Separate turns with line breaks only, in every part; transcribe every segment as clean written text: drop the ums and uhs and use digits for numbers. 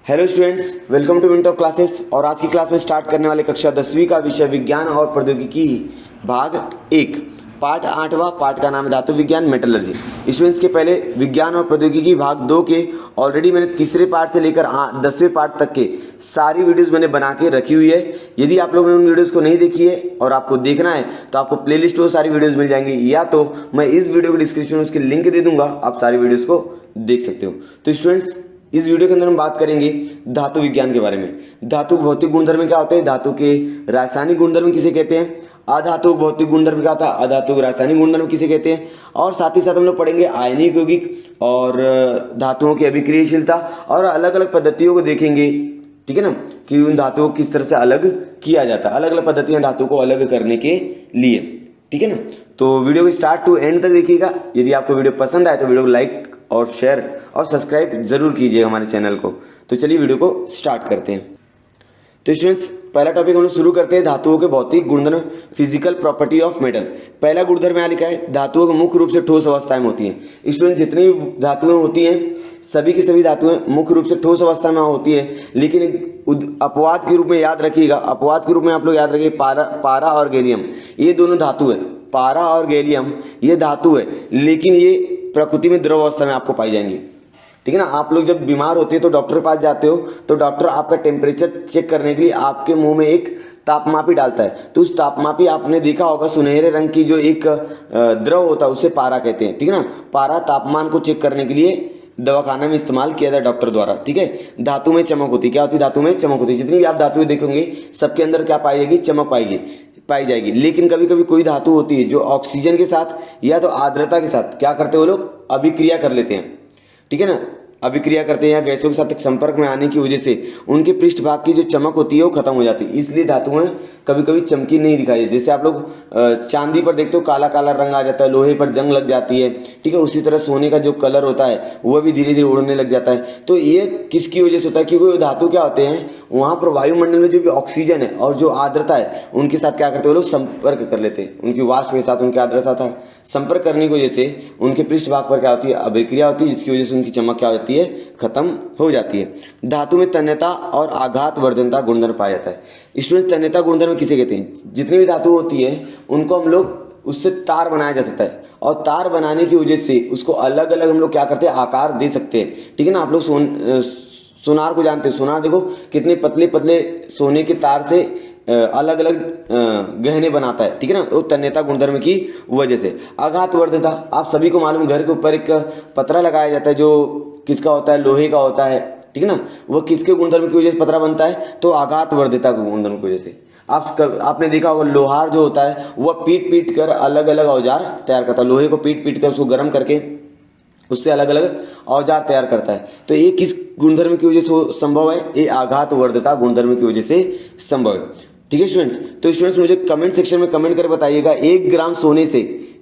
Hello students, welcome to winter classes. और आज की क्लास में स्टार्ट करने वाले कक्षा 10वीं का विषय विज्ञान और प्रौद्योगिकी भाग 1 पाठ 8वां। पाठ का नाम है धातु विज्ञान मेटलर्जी। स्टूडेंट्स के पहले विज्ञान और प्रौद्योगिकी भाग 2 के ऑलरेडी मैंने तीसरे पार्ट से लेकर 10वें पार्ट तक के सारी वीडियोस मैंने बना के रखी हुई है। यदि आप लोगों ने उन वीडियोस को नहीं देखी है और आपको देखना है तो आपको प्लेलिस्ट में सारी वीडियोस मिल जाएंगी, या तो मैं इस वीडियो के डिस्क्रिप्शन में उसकी लिंक दे दूंगा, आप सारी वीडियोस को देख सकते हो। तो स्टूडेंट्स, इस वीडियो के अंदर हम बात करेंगे धातु विज्ञान के बारे में। धातु भौतिक गुणधर्म क्या होते हैं, धातु के रासायनिक गुणधर्म किसे कहते हैं, अधातु भौतिक गुणधर्म क्या होता है, अधातु रासायनिक गुणधर्म किसे कहते हैं, और साथ ही साथ हम लोग पढ़ेंगे आयनिक यौगिक और धातुओं की अभिक्रियाशीलता और अलग अलग पद्धतियों को देखेंगे। ठीक है ना, कि उन धातुओं को किस तरह से अलग किया जाता है, अलग अलग पद्धतियां धातु को अलग करने के लिए। ठीक है ना, तो वीडियो को स्टार्ट टू एंड तक देखिएगा। यदि आपको वीडियो पसंद आए तो वीडियो को लाइक और शेयर और सब्सक्राइब जरूर कीजिएगा हमारे चैनल को। तो चलिए वीडियो को स्टार्ट करते हैं। तो स्टूडेंट्स, पहला टॉपिक हम लोग शुरू करते हैं धातुओं के भौतिक गुणधर्म, फिजिकल प्रॉपर्टी ऑफ मेटल। पहला गुणधर्म यहाँ लिखा है, धातुओं को मुख्य रूप से ठोस अवस्थाएं में होती हैं। स्टूडेंट्स, जितनी भी धातुएं होती हैं सभी की सभी धातुएं मुख्य रूप से ठोस अवस्था में होती है, लेकिन अपवाद के रूप में याद रखिएगा। अपवाद के रूप में आप लोग याद रखिए पारा और गैलियम, ये दोनों धातु है। पारा और गैलियम ये धातु है, लेकिन ये प्रकृति में द्रव अवस्था में आपको पाई जाएंगी। ठीक है ना, आप लोग जब बीमार होते हैं तो डॉक्टर के पास जाते हो तो डॉक्टर आपका टेम्परेचर चेक करने के लिए आपके मुंह में एक तापमापी डालता है। तो उस तापमापी आपने देखा होगा, सुनहरे रंग की जो एक द्रव होता है उसे पारा कहते हैं। ठीक है ना, पारा तापमान को चेक करने के लिए दवाखाने में इस्तेमाल किया जाता है डॉक्टर द्वारा। ठीक है, धातु में चमक होती है। क्या होती है, धातु में चमक होती है। जितनी भी आप धातुएं देखेंगे सबके अंदर क्या पाई जाएगी, चमक पाई जाएगी। लेकिन कभी कभी कोई धातु होती है जो ऑक्सीजन के साथ या तो आर्द्रता के साथ क्या करते हैं, वो लोग अभिक्रिया कर लेते हैं। ठीक है ना, अभिक्रिया करते हैं या गैसों के साथ एक संपर्क में आने की वजह से उनके पृष्ठभाग की जो चमक होती है वो खत्म हो जाती है। इसलिए धातुएं कभी कभी चमकी नहीं दिखाई देती। जैसे आप लोग चांदी पर देखते हो काला काला रंग आ जाता है, लोहे पर जंग लग जाती है। ठीक है, उसी तरह सोने का जो कलर होता है वह भी धीरे धीरे उड़ने लग जाता है। तो ये किसकी वजह से होता है, क्योंकि धातु क्या होते हैं, वहाँ पर वायुमंडल में जो भी ऑक्सीजन है और जो आर्द्रता है उनके साथ क्या करते हैं, वो लोग संपर्क कर लेते हैं। उनकी वाष्प के साथ उनकी आर्द्रता था संपर्क करने की वजह से उनके पृष्ठभाग पर क्या होती है, अभिक्रिया होती है, जिसकी वजह से उनकी चमक क्या होती है, खत्म हो जाती है। धातु में तन्यता और आघात वर्धनता गुणधर्म पाया जाता है। स्टूडेंट, तन्यता गुणधर्म किसे कहते हैं, जितनी भी धातु होती है उनको हम लोग उससे तार बनाया जा सकता है, और तार बनाने की वजह से उसको अलग अलग हम लोग क्या करते हैं, आकार दे सकते हैं। ठीक है ना, आप लोग सोनार को जानते हैं। सोनार देखो कितने पतले पतले सोने के तार से अलग अलग गहने बनाता है। ठीक है ना, वो तन्यता गुणधर्म की वजह से। आघात वर्धनता, आप सभी को मालूम, घर के ऊपर एक पतरा लगाया जाता है जो किसका होता है, लोहे का होता है। ठीक है ना, वो किसके गुणधर्म की वजह से पतरा बनता है, तो आघात वर्धनता के गुणधर्म की वजह से। आपने देखा होगा लोहार जो होता है वह पीट पीट कर अलग अलग औजार तैयार करता है। लोहे को पीट पीट कर उसको गर्म करके उससे अलग अलग औजार तैयार करता है। तो ये किस गुणधर्म की वजह से संभव है, ये आघात वर्धनता गुणधर्म की वजह से संभव है। ठीक है स्टूडेंट्स, तो स्टूडेंट्स मुझे कमेंट सेक्शन में कमेंट करके बताइएगा 1 ग्राम सोने से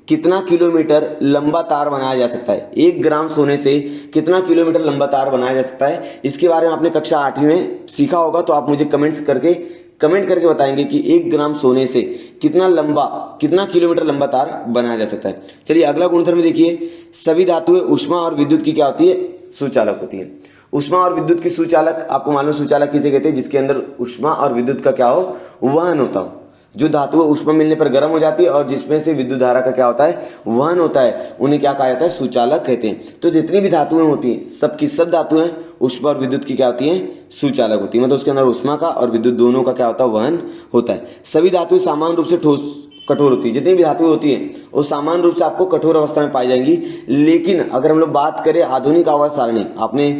कितना किलोमीटर लंबा तार बनाया जा सकता है। 1 ग्राम सोने से कितना किलोमीटर लंबा तार बनाया जा सकता है, इसके बारे में आपने कक्षा 8वीं में सीखा होगा। तो आप मुझे कमेंट करके बताएंगे कि 1 ग्राम सोने से कितना किलोमीटर लंबा तार बनाया जा सकता है। चलिए अगला गुणधर्म देखिए, सभी धातुएं उष्मा और विद्युत की क्या होती है, सुचालक होती है। उष्मा और विद्युत की सुचालक, आपको मालूम सुचालक किसे कहते हैं, जिसके अंदर उष्मा और विद्युत का क्या हो, वहन होता हो। जो धातु उष्मा मिलने पर गर्म हो जाती है और जिसमें से विद्युत धारा का क्या होता है, वहन होता है, उन्हें क्या कहा जाता है, सुचालक कहते हैं। तो जितनी भी धातुएं होती हैं सब धातुएं उष्मा और विद्युत की क्या होती हैं, सुचालक होती है। मतलब उसके अंदर उष्मा का और विद्युत दोनों का क्या होता है, वहन होता है। सभी धातुएं सामान्य रूप से ठोस कठोर होती है। जितनी भी धातुएं होती हैं वो सामान्य रूप से आपको कठोर अवस्था में पाई जाएंगी। लेकिन अगर हम लोग बात करें आधुनिक आवर्त सारणी, आपने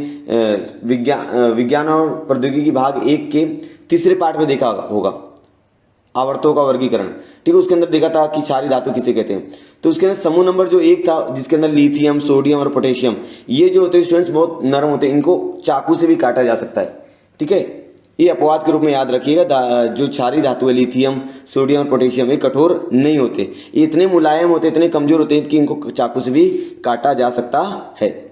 विज्ञान और प्रौद्योगिकी भाग 1 के तीसरे पाठ में देखा होगा आवर्तों का वर्गीकरण। ठीक है, उसके अंदर देखा था कि क्षारीय धातु किसे कहते हैं। तो उसके अंदर समूह नंबर जो 1 था जिसके अंदर लिथियम, सोडियम और पोटेशियम, ये जो होते हैं स्टूडेंट्स बहुत नरम होते हैं, इनको चाकू से भी काटा जा सकता है। ठीक है, ये अपवाद के रूप में याद रखिएगा। जो क्षारीय धातु है लिथियम, सोडियम और पोटेशियम, ये कठोर नहीं होते, ये इतने मुलायम होते, इतने कमजोर होते हैं कि इनको चाकू से भी काटा जा सकता है।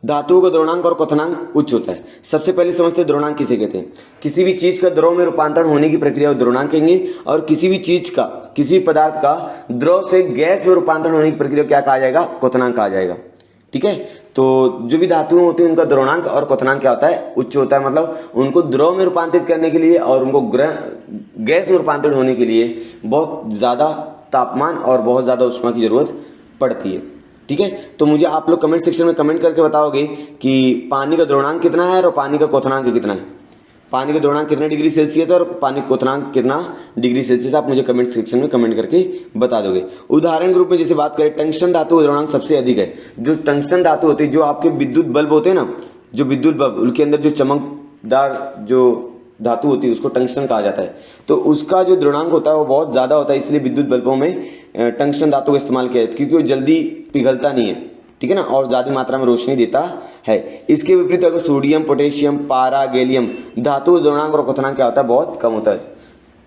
धातुओं का द्रवणांक और क्वथनांक उच्च होता है। सबसे पहले समझते हैं द्रवणांक किसे कहते हैं। किसी भी चीज का द्रव में रूपांतरण होने की प्रक्रिया को द्रवणांक कहेंगे, और किसी भी पदार्थ का द्रव से गैस में रूपांतरण होने की प्रक्रिया क्या कहा जाएगा, क्वथनांक कहा जाएगा। ठीक है, तो जो भी धातुएं होती हैं उनका द्रवणांक और क्वथनांक क्या होता है, उच्च होता है। मतलब उनको द्रव में रूपांतरित करने के लिए और उनको गैस में रूपांतरित होने के लिए बहुत ज़्यादा तापमान और बहुत ज़्यादा ऊष्मा की ज़रूरत पड़ती है। ठीक है, तो मुझे आप लोग कमेंट सेक्शन में कमेंट करके बताओगे कि पानी का द्रवणांक कितना है और पानी का क्वथनांक कितना है। पानी का द्रवणांक कितना डिग्री सेल्सियस और पानी का क्वथनांक कितना डिग्री सेल्सियस, आप मुझे कमेंट सेक्शन में कमेंट करके बता दोगे। उदाहरण के रूप में जैसे बात करें, टंगस्टन धातु का द्रवणांक सबसे अधिक है। जो टंगस्टन धातु होती है, जो आपके विद्युत बल्ब होते हैं ना, जो विद्युत बल्ब उनके अंदर जो चमकदार जो धातु होती है उसको टंगस्टन कहा जाता है। तो उसका जो द्रवणांक होता है वो बहुत ज़्यादा होता है, इसलिए विद्युत बल्बों में टंगस्टन धातु का इस्तेमाल किया जाता है, क्योंकि वो जल्दी पिघलता नहीं है, ठीक है ना, और ज़्यादा मात्रा में रोशनी देता है। इसके विपरीत अगर सोडियम, पोटेशियम, पारा, गैलियम धातु का द्रवणांक और क्वथनांक क्या होता है, बहुत कम होता है।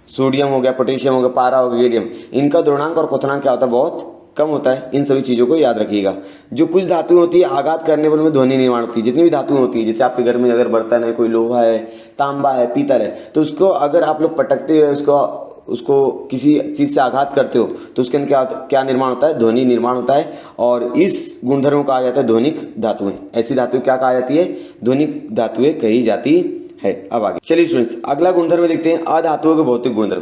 सोडियम हो गया, पोटेशियम हो गया, पारा हो गया, गैलियम, इनका द्रवणांक और क्वथनांक क्या होता है, बहुत कम होता है। इन सभी चीज़ों को याद रखिएगा। जो कुछ धातुएं होती है आघात करने पर में ध्वनि निर्माण होती है। जितनी भी धातुएं होती है, जैसे आपके घर में अगर बर्तन है, कोई लोहा है, तांबा है, पीतल है, तो उसको अगर आप लोग पटकते हुए उसको किसी चीज़ से आघात करते हो तो उसके अंदर क्या निर्माण होता है, ध्वनि निर्माण होता है। और इस गुणधर्म को कहा जाता है ध्वनिक धातुएं। ऐसी धातुएं क्या कहा जाती है, ध्वनिक धातुएं कही जाती है। अब आगे चलिए स्टूडेंट्स, अगला गुणधर्म देखते हैं, अधातुओं के भौतिक गुणधर्म।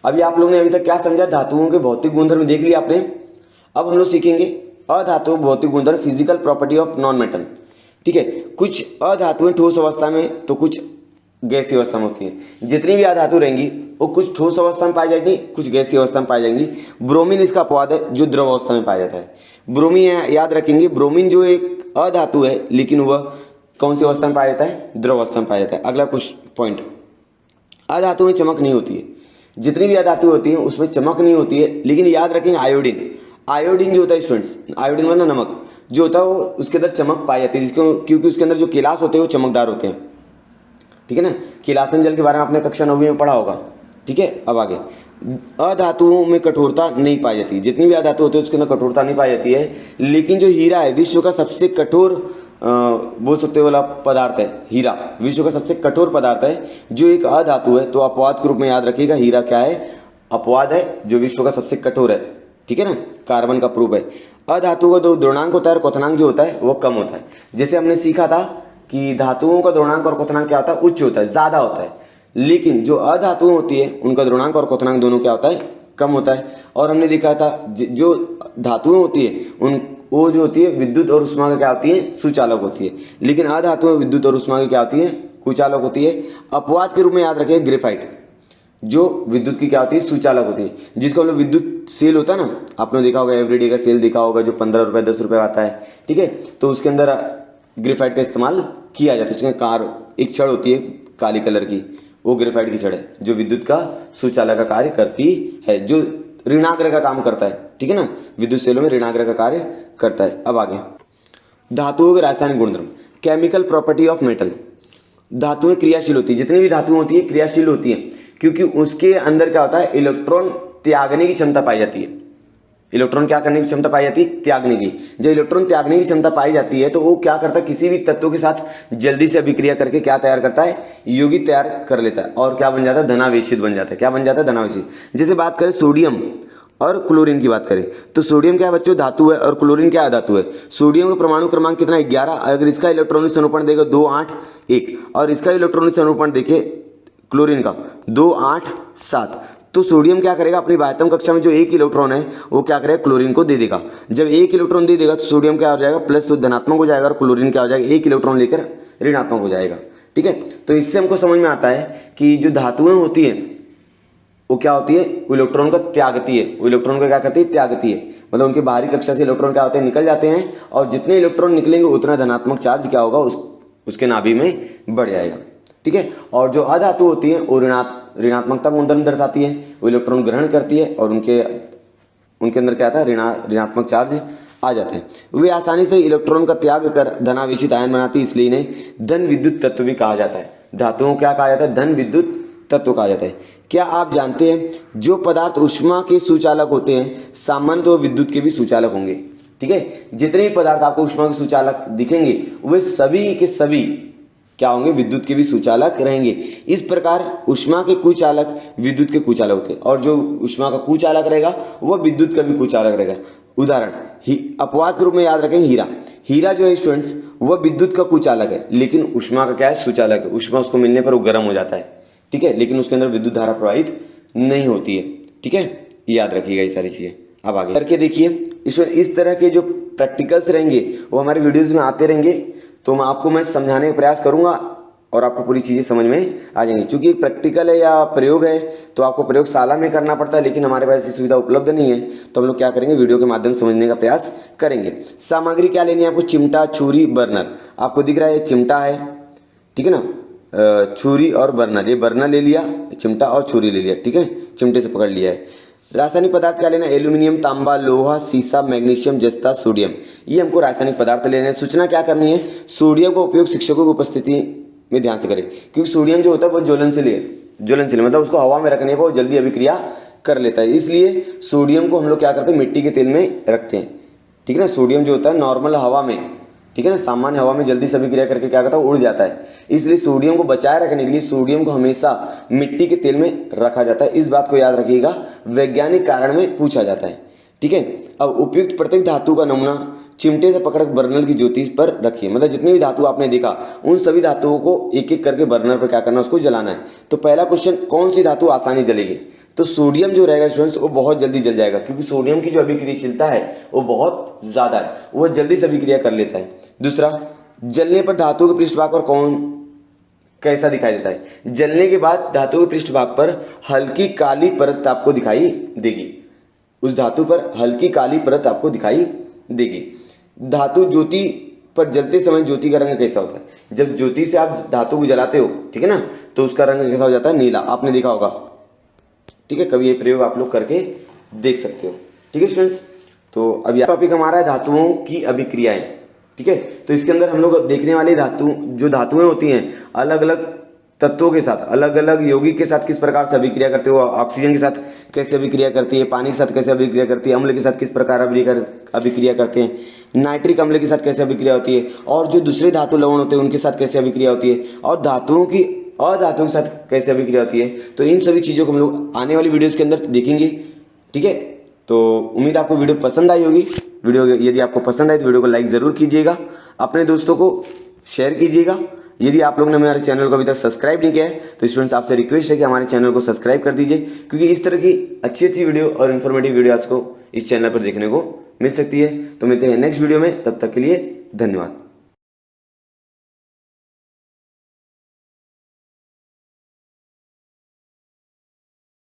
अभी आप लोगों ने अभी तक क्या समझा, धातुओं के भौतिक गुणधर्म देख लिया आपने। अब हम लोग सीखेंगे अधातुओं के भौतिक गुणधर्म, physical property of non metal. ठीक है, कुछ अधातुएं ठोस अवस्था में तो कुछ गैसीय अवस्था में होती है। जितनी भी अधातु रहेंगी वो कुछ ठोस अवस्था में पाई जाएगी, कुछ गैसीय अवस्था में पाई जाएंगी। ब्रोमीन इसका अपवाद है, जो द्रव अवस्था में पाया जाता है। ब्रोमीन याद रखेंगे, ब्रोमीन जो एक अधातु है, लेकिन वह कौन सी अवस्था में पाया जाता है, द्रव अवस्था में पाया जाता है। अगला कुछ पॉइंट, अधातु में चमक नहीं होती है। जितनी भी अधातु होती है उसमें चमक नहीं होती है, लेकिन याद रखेंगे आयोडीन, आयोडीन जो होता है स्टूडेंट्स, आयोडीन मतलब नमक जो होता है, वो उसके अंदर चमक पाई जाती है, जिसको क्योंकि उसके अंदर जो केलास होते हैं वो चमकदार होते हैं। ठीक है ना, केलासन जल के बारे में आपने कक्षा 9वीं में पढ़ा होगा। ठीक है, अब आगे, अधातुओं में कठोरता नहीं पाई जाती। जितनी भी अधातु होती है उसके अंदर कठोरता नहीं पाई जाती है, लेकिन जो हीरा है विश्व का सबसे कठोर बोल सकते हो वाला पदार्थ है। हीरा विश्व का सबसे कठोर पदार्थ है, जो एक अधातु है। तो अपवाद के रूप में याद रखिएगा, हीरा क्या है, अपवाद है, जो विश्व का सबसे कठोर है। ठीक है ना, कार्बन का प्रूफ है। अधातु का जो द्रवणांक होता है और क्वथनांक जो होता है वो कम होता है। जैसे हमने सीखा था कि धातुओं का द्रवणांक और क्वथनांक क्या होता है, उच्च होता है, ज़्यादा होता है। लेकिन जो अधातुएं होती है उनका द्रवणांक और क्वथनांक दोनों क्या होता है, कम होता है। और हमने देखा था जो धातुएं होती है उन वो जो होती है विद्युत और ऊष्मा का क्या होती है, सुचालक होती है। लेकिन अधातुएं विद्युत और ऊष्मा की क्या होती है, कुचालक होती है। अपवाद के रूप में याद रखें ग्रेफाइट, जो विद्युत की क्या होती है, सुचालक होती है। जिसको हम लोग विद्युत सेल होता है ना, आपने देखा होगा, एवरीडे का सेल देखा होगा, जो 15 रुपये 10 रुपये आता है। ठीक है, तो उसके अंदर ग्रेफाइट का इस्तेमाल किया जाता है। उसके कार एक छड़ होती है काली कलर की, वो ग्रेफाइट की छड़ है, जो विद्युत का सुचालक का कार्य करती है, जो ऋणाग्र का काम करता है। ठीक है ना, विद्युत सेलों में ऋणाग्र का कार्य करता है। अब आगे, धातुओं के रासायनिक गुणधर्म, केमिकल प्रॉपर्टी ऑफ मेटल। धातुएं क्रियाशील होती है, जितनी भी धातुएं होती है क्रियाशील होती है, क्योंकि उसके अंदर क्या होता है, इलेक्ट्रॉन त्यागने की क्षमता पाई जाती है। इलेक्ट्रॉन क्या करने की क्षमता पाई जाती है, त्यागने की। जब इलेक्ट्रॉन त्यागने की क्षमता पाई जाती है तो वो क्या करता है, किसी भी तत्व के साथ जल्दी से अभिक्रिया करके क्या तैयार करता है, यौगिक तैयार कर लेता है, और क्या बन जाता है, धनावेशित बन जाता है। क्या बन जाता है, धनावेशित। जैसे बात करें सोडियम और क्लोरीन की बात करें, तो सोडियम क्या बच्चों, धातु है, और क्लोरीन क्या धातु है। सोडियम का परमाणु क्रमांक कितना, 11। अगर इसका इलेक्ट्रॉनिक अनुरूपण देगा 2 8 1, और इसका इलेक्ट्रॉनिक अनुरूपण देखे क्लोरीन का 2 8 7, तो सोडियम क्या करेगा, अपनी बाह्यतम कक्षा में जो एक इलेक्ट्रॉन है वो क्या करेगा, क्लोरीन को दे देगा। जब एक इलेक्ट्रॉन दे देगा तो सोडियम क्या हो जाएगा, प्लस धनात्मक हो जाएगा, और क्लोरीन क्या हो जाएगा, एक इलेक्ट्रॉन लेकर ऋणात्मक हो जाएगा। ठीक है, तो इससे हमको समझ में आता है कि जो धातुएं होती हैं वो क्या होती है, वो इलेक्ट्रॉन को त्यागती है। वो इलेक्ट्रॉन को क्या करती है, त्यागती है। मतलब उनकी बाहरी कक्षा से इलेक्ट्रॉन क्या होते हैं, निकल जाते हैं, और जितने इलेक्ट्रॉन निकलेंगे उतना धनात्मक चार्ज क्या होगा, उसके नाभि में बढ़ जाएगा। ठीक है, और जो अधातु होती है वो ऋणात्मकता गुणधर्म दर्शाती है, वो इलेक्ट्रॉन ग्रहण करती है, और उनके अंदर क्या आता है, ऋणात्मक चार्ज आ जाते हैं। वे आसानी से इलेक्ट्रॉन का त्याग कर धनावेशित आयन बनाती है, इसलिए इन्हें धन विद्युत तत्व भी कहा जाता है। धातुओं क्या कहा जाता है, धन विद्युत तत्व कहा जाता है। क्या आप जानते हैं जो पदार्थ ऊष्मा के सुचालक होते हैं सामान्य तो विद्युत के भी सुचालक होंगे। ठीक है, जितने भी पदार्थ आपको ऊष्मा के सुचालक दिखेंगे वे सभी के सभी क्या होंगे, विद्युत के भी सुचालक रहेंगे। इस प्रकार ऊष्मा के कुचालक विद्युत के कुचालक होते हैं, और जो ऊष्मा का कुचालक रहेगा वह विद्युत का भी कुचालक रहेगा। उदाहरण अपवाद के रूप में याद रखेंगे हीरा। हीरा जो है स्टूडेंट्स वह विद्युत का कुचालक है, लेकिन ऊष्मा का क्या है, सुचालक है। ऊष्मा उसको मिलने पर वो गर्म हो जाता है, ठीक है, लेकिन उसके अंदर विद्युत धारा प्रवाहित नहीं होती है, ठीक है, याद रखिएगा ये सारी चीजें। अब आगे करके देखिए, इस तरह के जो प्रैक्टिकल्स रहेंगे वो हमारे वीडियोस में आते रहेंगे, तो मैं समझाने का प्रयास करूंगा और आपको पूरी चीज़ें समझ में आ जाएंगी। क्योंकि प्रैक्टिकल है या प्रयोग है तो आपको प्रयोगशाला में करना पड़ता है, लेकिन हमारे पास ऐसी सुविधा उपलब्ध नहीं है, तो हम लोग क्या करेंगे, वीडियो के माध्यम से समझने का प्रयास करेंगे। सामग्री क्या लेनी है आपको, चिमटा, छुरी, बर्नर। आपको दिख रहा है ये चिमटा है, ठीक है ना, छुरी और बर्नर, ये बर्नर ले लिया, चिमटा और छुरी ले लिया, ठीक है, चिमटे से पकड़ लिया है। रासायनिक पदार्थ क्या लेना, एल्यूमिनियम, तांबा, लोहा, सीसा, मैग्नीशियम, जस्ता, सोडियम, ये हमको रासायनिक पदार्थ लेने हैं। सूचना क्या करनी है, सोडियम का उपयोग शिक्षकों की उपस्थिति में ध्यान से करें, क्योंकि सोडियम जो होता है वो ज्वलनशील मतलब उसको हवा में रखने पर वो जल्दी अभिक्रिया कर लेता है, इसलिए सोडियम को हम लोग क्या करते हैं, मिट्टी के तेल में रखते हैं, ठीक है ना। सोडियम जो होता है नॉर्मल हवा में, ठीक है ना, सामान्य हवा में जल्दी से अभिक्रिया करके क्या करता है, उड़ जाता है, इसलिए सोडियम को बचाए रखने के लिए सोडियम को हमेशा मिट्टी के तेल में रखा जाता है। इस बात को याद रखिएगा, वैज्ञानिक कारण में पूछा जाता है, ठीक है। अब उपयुक्त प्रत्येक धातु का नमूना चिमटे से पकड़ बर्नर की ज्योति पर रखिए, मतलब जितनी भी धातु आपने देखा उन सभी धातुओं को एक एक करके बर्नर पर क्या करना है, उसको जलाना है। तो पहला क्वेश्चन, कौन सी धातु आसानी जलेगी, तो सोडियम जो रहेगा स्टूडेंट्स वो बहुत जल्दी जल जाएगा, क्योंकि सोडियम की जो अभिक्रियाशीलता है वो बहुत ज़्यादा है, वो जल्दी से अभिक्रिया कर लेता है। दूसरा, जलने पर धातु के पृष्ठभाग पर कैसा दिखाई देता है, जलने के बाद धातु के पृष्ठभाग पर हल्की काली परत आपको दिखाई देगी, उस धातु पर हल्की काली परत आपको दिखाई देगी। धातु ज्योति पर जलते समय ज्योति का रंग कैसा होता है, जब ज्योति से आप धातु को जलाते हो, ठीक है ना, तो उसका रंग कैसा हो जाता है, नीला, आपने देखा होगा, ठीक है, कभी ये प्रयोग आप लोग करके देख सकते हो, ठीक है स्टूडेंट्स। तो अब यह टॉपिक हमारा है धातुओं की अभिक्रियाएं, ठीक है। तो इसके अंदर हम लोग देखने वाली धातुएं होती हैं अलग अलग तत्वों के साथ, अलग अलग यौगिक के साथ किस प्रकार से अभिक्रिया करते हो, ऑक्सीजन के साथ कैसे अभिक्रिया करती है, पानी के साथ कैसे अभिक्रिया करती है, अम्ल के साथ किस प्रकार अभिक्रिया करते हैं, नाइट्रिक अम्ल के साथ कैसे अभिक्रिया होती है, और जो दूसरे धातु लवण होते हैं उनके साथ कैसे अभिक्रिया होती है, और धातुओं के साथ कैसे अभिक्रिया होती है। तो इन सभी चीज़ों को हम लोग आने वाली वीडियोज़ के अंदर देखेंगे, ठीक है। तो उम्मीद आपको वीडियो पसंद आई होगी। वीडियो यदि आपको पसंद आए तो वीडियो को लाइक ज़रूर कीजिएगा, अपने दोस्तों को शेयर कीजिएगा। यदि आप लोगों ने हमारे चैनल को अभी तक सब्सक्राइब नहीं किया है तो स्टूडेंट्स आपसे रिक्वेस्ट है कि हमारे चैनल को सब्सक्राइब कर दीजिए, क्योंकि इस तरह की अच्छी वीडियो और इन्फॉर्मेटिव वीडियो आपको इस चैनल पर देखने को मिल सकती है। तो मिलते हैं नेक्स्ट वीडियो में, तब तक के लिए धन्यवाद।